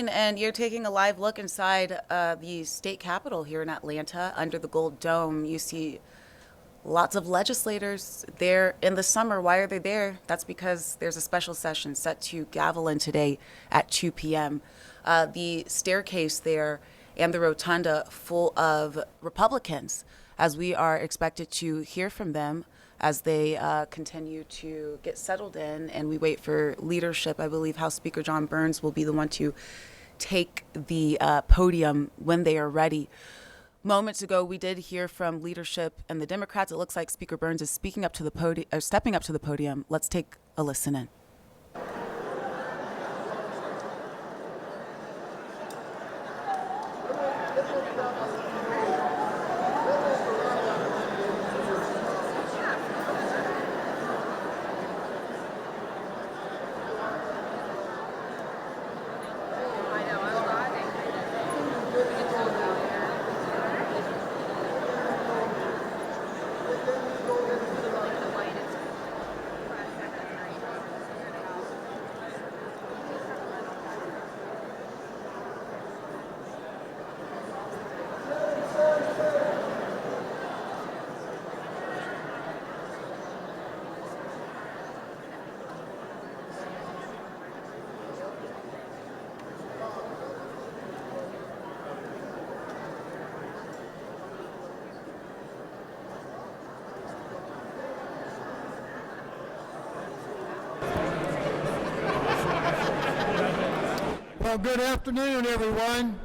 And you're taking a live look inside the state capitol here in Atlanta under the Gold Dome. You see lots of legislators there in the summer. Why are they there? That's because there's a special session set to gavel in today at 2 p.m. The staircase there and the rotunda full of Republicans, as we are expected to hear from them as they continue to get settled in and we wait for leadership. I believe House Speaker John Burns will be the one to take the podium when they are ready. Moments ago, we did hear from leadership and the Democrats. It looks like Speaker Burns is speaking up to the podium, or stepping up to the podium. Let's take a listen in. Well, good afternoon, everyone.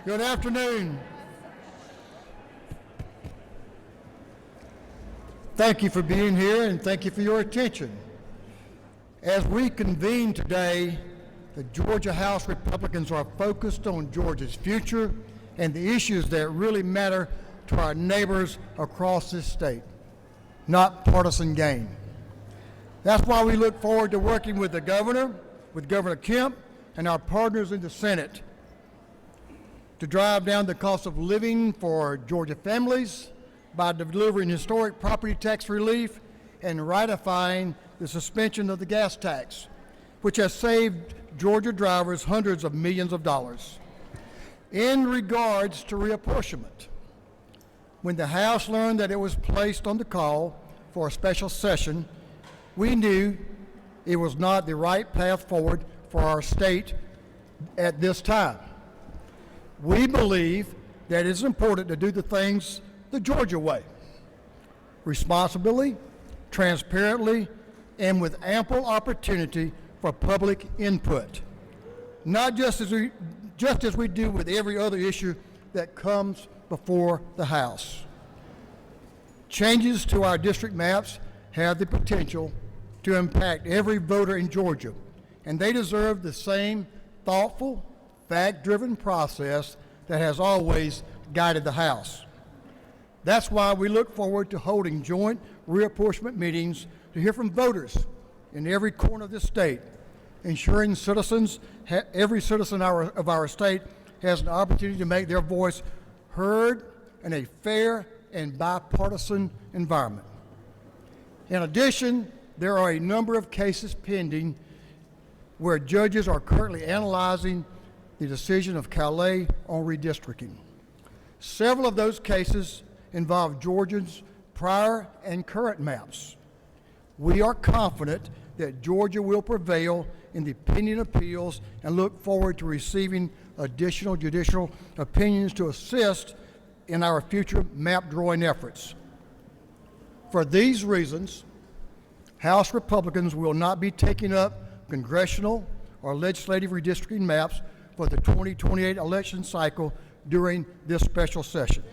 Good afternoon. Thank you for being here and thank you for your attention. As we convene today, the Georgia House Republicans are focused on Georgia's future and the issues that really matter to our neighbors across this state, not partisan gain. That's why we look forward to working with the governor, with Governor Kemp, and our partners in the Senate to drive down the cost of living for Georgia families by delivering historic property tax relief and ratifying the suspension of the gas tax, which has saved Georgia drivers hundreds of millions of dollars. In regards to reapportionment, when the House learned that it was placed on the call for a special session, we knew it was not the right path forward for our state at this time. We believe that it's important to do the things the Georgia way, responsibly, transparently, and with ample opportunity for public input, not just as we do with every other issue that comes before the House. Changes to our district maps have the potential to impact every voter in Georgia, and they deserve the same thoughtful, fact-driven process that has always guided the House. That's why we look forward to holding joint reapportionment meetings to hear from voters in every corner of this state, ensuring every citizen of our state has an opportunity to make their voice heard in a fair and bipartisan environment. In addition, there are a number of cases pending where judges are currently analyzing the decision of Calais on redistricting. Several of those cases involve Georgians' prior and current maps. We are confident that Georgia will prevail in the pending appeals and look forward to receiving additional judicial opinions to assist in our future map drawing efforts. For these reasons, House Republicans will not be taking up congressional or legislative redistricting maps for the 2028 election cycle during this special session.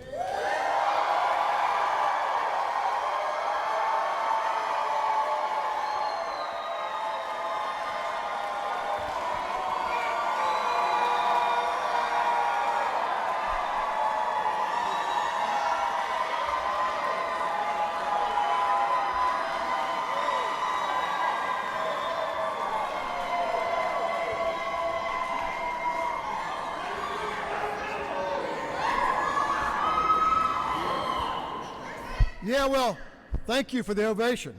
Yeah, well, thank you for the ovation.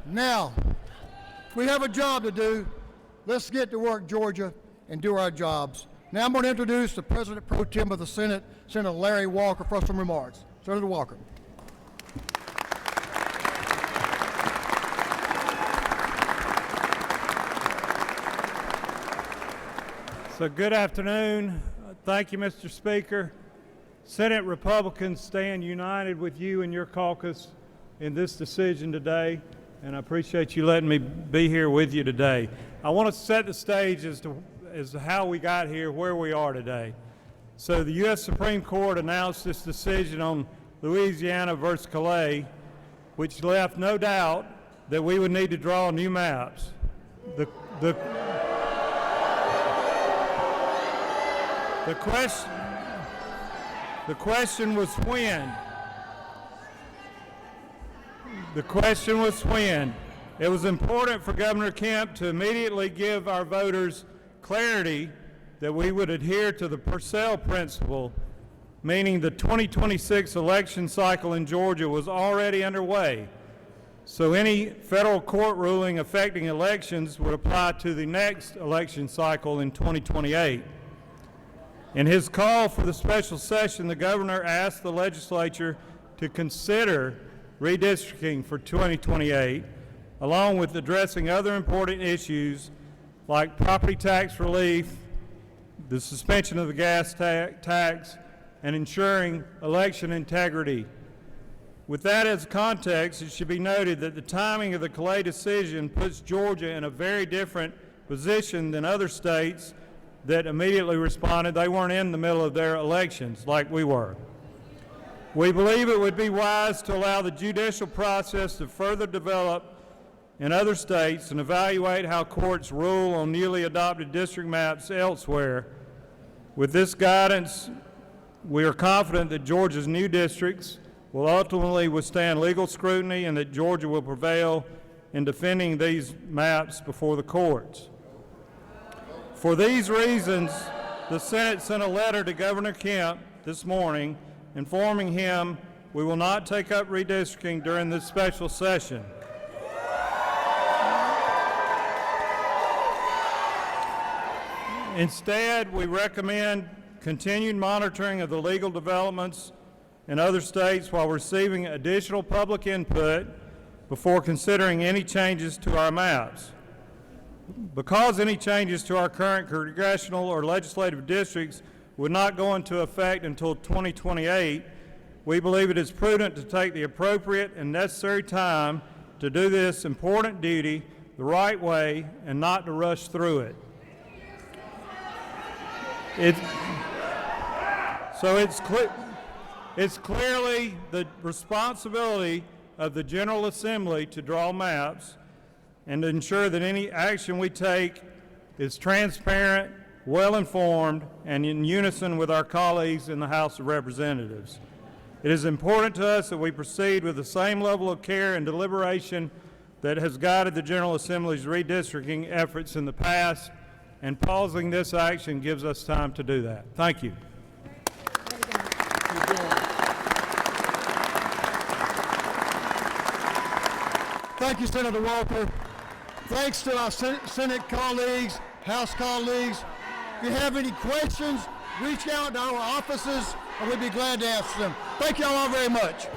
Now, We have a job to do. Let's get to work, Georgia, and do our jobs. Now I'm going to introduce the President Pro Tem of the Senate, Senator Larry Walker, for some remarks. Senator Walker. So good afternoon. Thank you, Mr. Speaker. Senate Republicans stand united with you and your caucus in this decision today, and I appreciate you letting me be here with you today. I want to set the stage as to how we got here, where we are today. So the U.S. Supreme Court announced this decision on Louisiana versus Calais, which left no doubt that we would need to draw new maps. The question was when. The question was when. It was important for Governor Kemp to immediately give our voters clarity that we would adhere to the Purcell principle, meaning the 2026 election cycle in Georgia was already underway. So any federal court ruling affecting elections would apply to the next election cycle in 2028. In his call for the special session, the governor asked the legislature to consider redistricting for 2028, along with addressing other important issues like property tax relief, the suspension of the gas tax, and ensuring election integrity. With that as context, it should be noted that the timing of the Calais decision puts Georgia in a very different position than other states that immediately responded. They weren't in the middle of their elections like we were. We believe it would be wise to allow the judicial process to further develop in other states and evaluate how courts rule on newly adopted district maps elsewhere. With this guidance, we are confident that Georgia's new districts will ultimately withstand legal scrutiny and that Georgia will prevail in defending these maps before the courts. For these reasons, the Senate sent a letter to Governor Kemp this morning informing him we will not take up redistricting during this special session. Instead, we recommend continued monitoring of the legal developments in other states while receiving additional public input before considering any changes to our maps. Because any changes to our current congressional or legislative districts would not go into effect until 2028, we believe it is prudent to take the appropriate and necessary time to do this important duty the right way and not to rush through it. It's clearly the responsibility of the General Assembly to draw maps and to ensure that any action we take is transparent, well-informed, and in unison with our colleagues in the House of Representatives. It is important to us that we proceed with the same level of care and deliberation that has guided the General Assembly's redistricting efforts in the past, and pausing this action gives us time to do that. Thank you. Thank you, Senator Walker. Thanks to our Senate colleagues, House colleagues. If you have any questions, reach out to our offices, and we'd be glad to answer them. Thank you all very much.